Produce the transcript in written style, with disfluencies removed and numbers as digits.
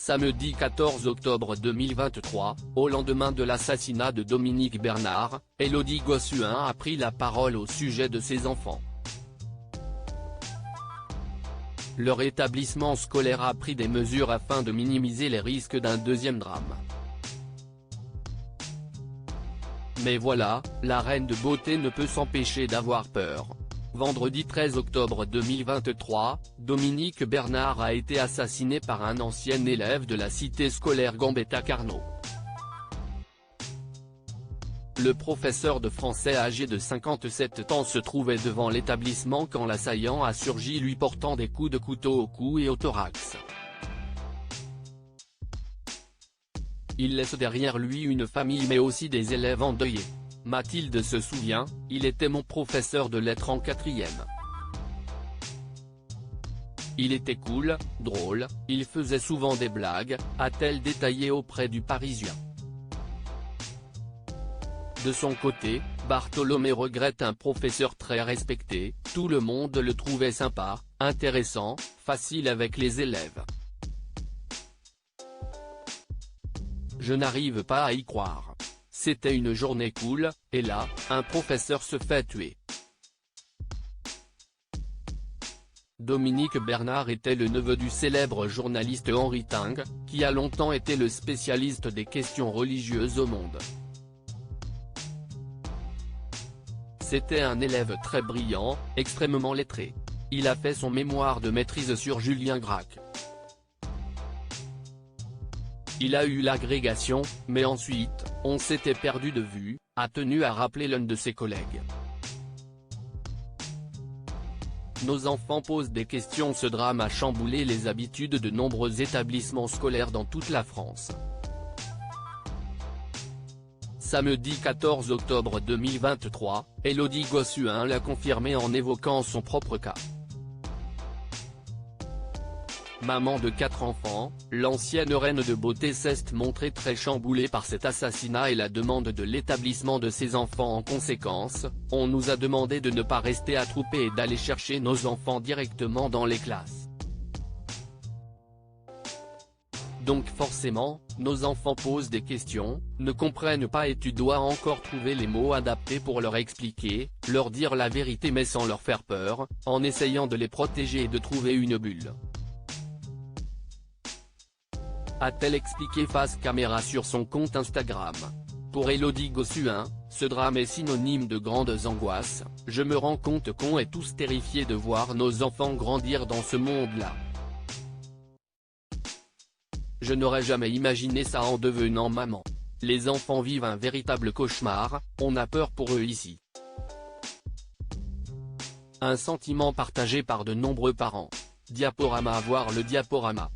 Samedi 14 octobre 2023, au lendemain de l'assassinat de Dominique Bernard, Élodie Gossuin a pris la parole au sujet de ses enfants. Leur établissement scolaire a pris des mesures afin de minimiser les risques d'un deuxième drame. Mais voilà, la reine de beauté ne peut s'empêcher d'avoir peur. Vendredi 13 octobre 2023, Dominique Bernard a été assassiné par un ancien élève de la cité scolaire Gambetta Carnot. Le professeur de français âgé de 57 ans se trouvait devant l'établissement quand l'assaillant a surgi lui portant des coups de couteau au cou et au thorax. Il laisse derrière lui une famille mais aussi des élèves endeuillés. Mathilde se souvient, il était mon professeur de lettres en 4e. Il était cool, drôle, il faisait souvent des blagues, a-t-elle détaillé auprès du Parisien. De son côté, Bartholomé regrette un professeur très respecté, tout le monde le trouvait sympa, intéressant, facile avec les élèves. Je n'arrive pas à y croire. C'était une journée cool, et là, un professeur se fait tuer. Dominique Bernard était le neveu du célèbre journaliste Henri Ting, qui a longtemps été le spécialiste des questions religieuses au monde. C'était un élève très brillant, extrêmement lettré. Il a fait son mémoire de maîtrise sur Julien Gracq. Il a eu l'agrégation, mais ensuite, on s'était perdu de vue, a tenu à rappeler l'un de ses collègues. Nos enfants posent des questions. Ce drame a chamboulé les habitudes de nombreux établissements scolaires dans toute la France. Samedi 14 octobre 2023, Élodie Gossuin l'a confirmé en évoquant son propre cas. Maman de 4 enfants, l'ancienne reine de beauté s'est montrée très chamboulée par cet assassinat et la demande de l'établissement de ses enfants en conséquence. On nous a demandé de ne pas rester attroupés et d'aller chercher nos enfants directement dans les classes. Donc forcément, nos enfants posent des questions, ne comprennent pas et tu dois encore trouver les mots adaptés pour leur expliquer, leur dire la vérité mais sans leur faire peur, en essayant de les protéger et de trouver une bulle. A-t-elle expliqué face caméra sur son compte Instagram. Pour Élodie Gossuin, ce drame est synonyme de grandes angoisses. Je me rends compte qu'on est tous terrifiés de voir nos enfants grandir dans ce monde-là. Je n'aurais jamais imaginé ça en devenant maman. Les enfants vivent un véritable cauchemar, on a peur pour eux ici. Un sentiment partagé par de nombreux parents. Diaporama. Voir le diaporama.